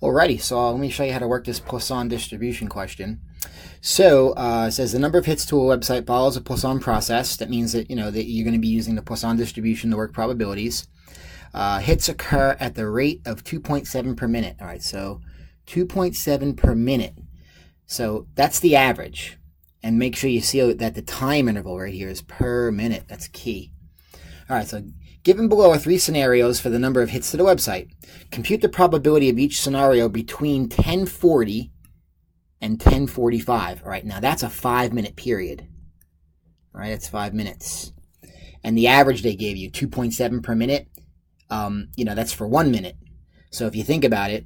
Alrighty, so let me show you how to work this Poisson distribution question. So it says the number of hits to a website follows a Poisson process. That means that that you're going to be using the Poisson distribution to work probabilities. Hits occur at the rate of 2.7 per minute. All right, so 2.7 per minute. So that's the average. And make sure you see that the time interval right here is per minute. That's key. All right, so given below are three scenarios for the number of hits to the website. Compute the probability of each scenario between 1040 and 1045. All right, now that's a 5-minute period. All right, that's 5 minutes. And the average they gave you, 2.7 per minute, that's for 1 minute. So if you think about it,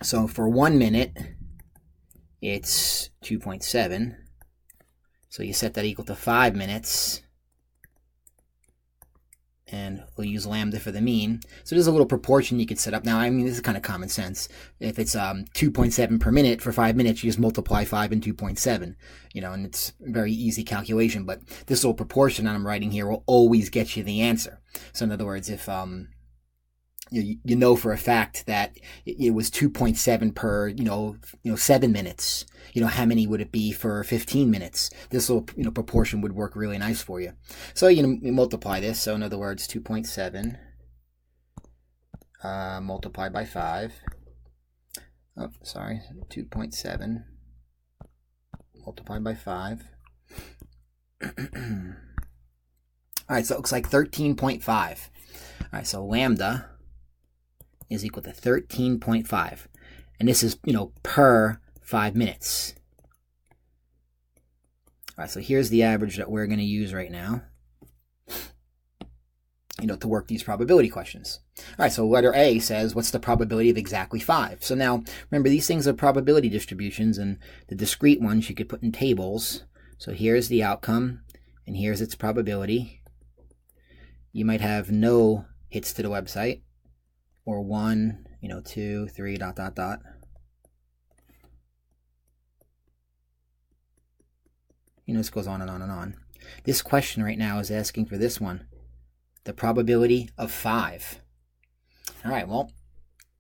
so for 1 minute, it's 2.7. So you set that equal to 5 minutes. And we'll use lambda for the mean. So there's a little proportion you could set up. Now, I mean, this is kind of common sense. If it's 2.7 per minute for 5 minutes, you just multiply 5 and 2.7. And it's a very easy calculation. But this little proportion that I'm writing here will always get you the answer. So in other words, if you know for a fact that it was 2.7 per 7 minutes, how many would it be for 15 minutes? This little proportion would work really nice for you. So you multiply this. So in other words, 2.7 multiplied by 5. Oh, sorry, 2.7 multiplied by 5. All right, so it looks like 13.5. All right, so lambda is equal to 13.5. And this is, per 5 minutes. All right, so here's the average that we're going to use right now, to work these probability questions. All right, so letter A says, what's the probability of exactly 5? So now, remember, these things are probability distributions, and the discrete ones you could put in tables. So here's the outcome, and here's its probability. You might have no hits to the website, or 1, 2, 3, ... This goes on and on and on. This question right now is asking for this one, the probability of 5. All right, well,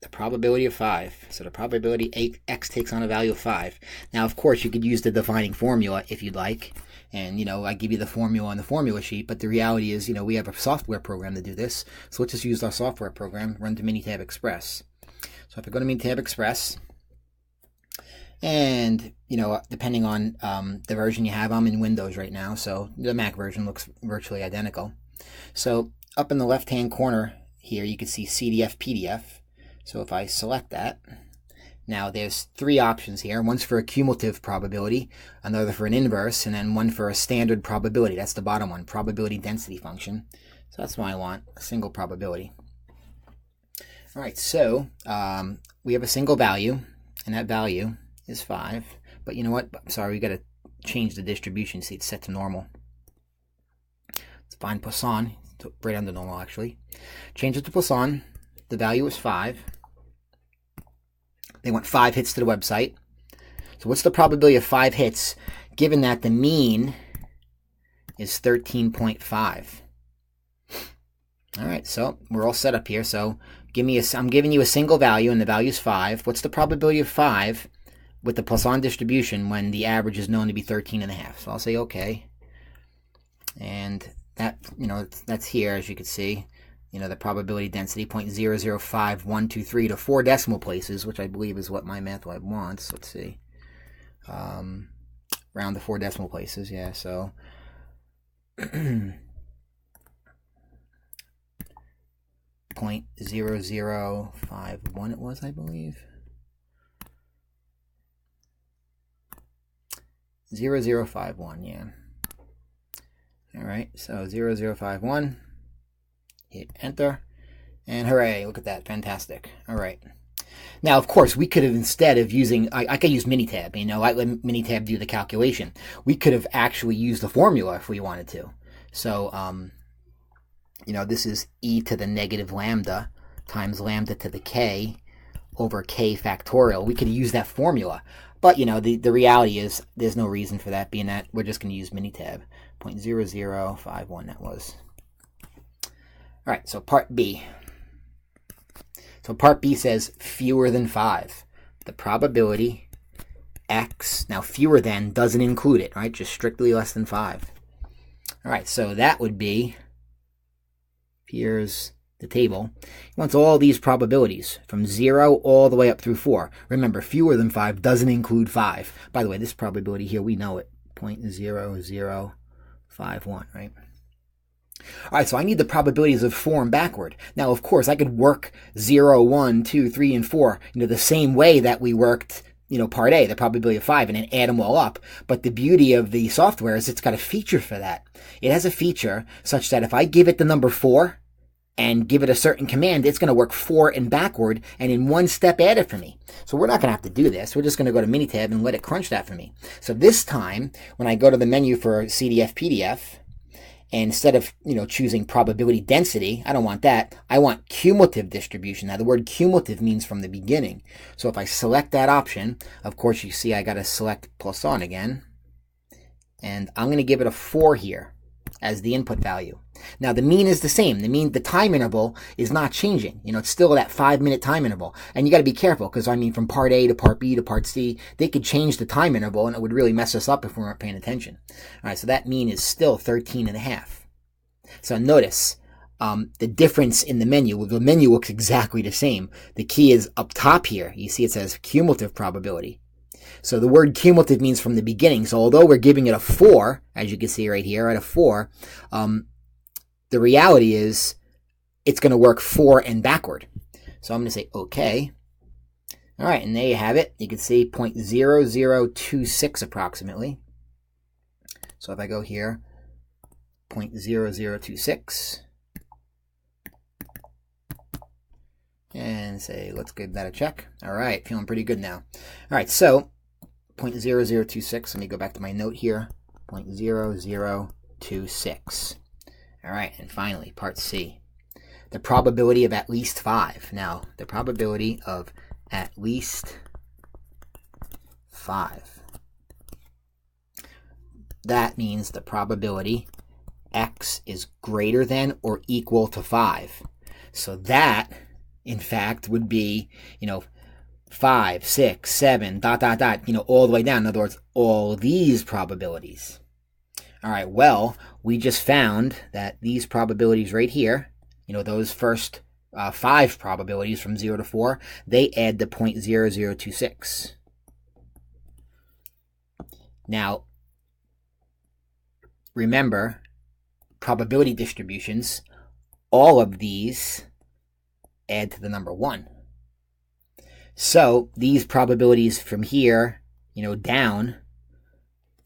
the probability of 5. So the probability x takes on a value of 5. Now, of course, you could use the defining formula if you'd like. And, I give you the formula on the formula sheet. But the reality is, we have a software program to do this. So let's just use our software program, run to Minitab Express. So if I go to Minitab Express, and, depending on the version you have, I'm in Windows right now. So the Mac version looks virtually identical. So up in the left-hand corner here, you can see CDF, PDF. So if I select that, now there's 3 options here. One's for a cumulative probability, another for an inverse, and then one for a standard probability. That's the bottom one, probability density function. So that's what I want, a single probability. All right, so we have a single value, and that value is 5. But you know what? Sorry, we got to change the distribution. See, it's set to normal. Let's find Poisson, right under normal actually. Change it to Poisson. The value is 5. They want 5 hits to the website. So what's the probability of 5 hits given that the mean is 13.5? All right, so we're all set up here. So I'm giving you a single value, and the value is 5. What's the probability of 5 with the Poisson distribution when the average is known to be 13.5? So I'll say okay. And that, that's here, as you can see. The probability density, 0.005123 to 4 decimal places, which I believe is what my math lab wants. Let's see. Round to 4 decimal places, yeah, so. 0.0051 it was, I believe. 0051, yeah. All right, so 0051. Hit enter, and hooray, look at that, fantastic. All right. Now, of course, we could have, instead of using, I could use Minitab, I let Minitab do the calculation. We could have actually used the formula if we wanted to. So, this is e to the negative lambda times lambda to the k over k factorial. We could use that formula. But, the reality is there's no reason for that, being that we're just going to use Minitab. 0.0051 that was. All right, so part B. So part B says fewer than 5. The probability X, now fewer than doesn't include it, right? Just strictly less than 5. All right, so that would be, here's the table. He wants all these probabilities from 0 all the way up through 4. Remember, fewer than 5 doesn't include 5. By the way, this probability here, we know it, 0.0051, right? All right, so I need the probabilities of form backward. Now, of course, I could work 0, 1, 2, 3, and 4, the same way that we worked, part A, the probability of 5, and then add them all up. But the beauty of the software is it's got a feature for that. It has a feature such that if I give it the number 4 and give it a certain command, it's going to work 4 and backward and in one step add it for me. So we're not going to have to do this. We're just going to go to Minitab and let it crunch that for me. So this time, when I go to the menu for CDF PDF, and instead of, choosing probability density, I don't want that. I want cumulative distribution. Now, the word cumulative means from the beginning. So if I select that option, of course, you see I got to select Poisson again. And I'm going to give it a 4 here as the input value. Now, the mean is the same. The time interval is not changing. It's still that 5-minute time interval. And you got to be careful because, from part A to part B to part C, they could change the time interval and it would really mess us up if we weren't paying attention. All right, so that mean is still 13.5. So notice the difference in the menu. Well, the menu looks exactly the same. The key is up top here. You see it says cumulative probability. So the word cumulative means from the beginning. So although we're giving it a 4, as you can see right here, at a 4, the reality is it's going to work 4 and backward. So I'm going to say OK. All right, and there you have it. You can see 0.0026 approximately. So if I go here, 0.0026, and say, let's give that a check. All right, feeling pretty good now. All right, so 0.0026. Let me go back to my note here. 0.0026. All right, and finally, part C. The probability of at least 5. Now, the probability of at least 5. That means the probability X is greater than or equal to 5. So that, in fact, would be, 5, 6, 7, ... all the way down. In other words, all these probabilities. All right, well, we just found that these probabilities right here, those first 5 probabilities from 0 to 4, they add to 0.0026. Now, remember, probability distributions, all of these add to the number 1. So these probabilities from here, down,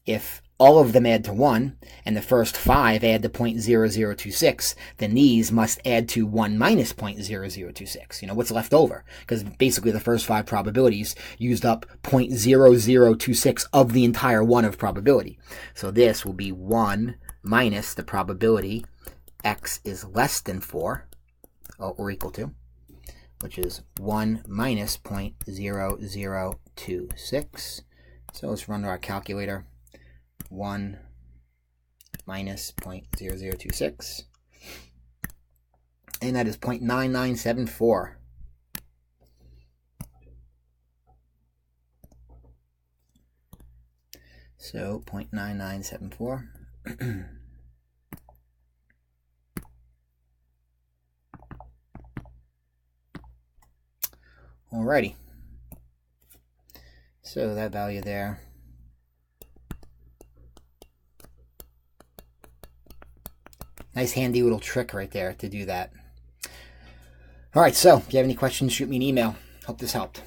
if all of them add to 1, and the first 5 add to 0.0026, then these must add to 1 minus 0.0026. What's left over? Because basically the first 5 probabilities used up 0.0026 of the entire 1 of probability. So this will be 1 minus the probability X is less than 4, or equal to, which is 1 minus 0.0026. So let's run our calculator. 1 minus 0.0026, and that is 0.9974. So 0.9974. Alrighty. So that value there . Nice handy little trick right there to do that. All right, so if you have any questions, shoot me an email. Hope this helped.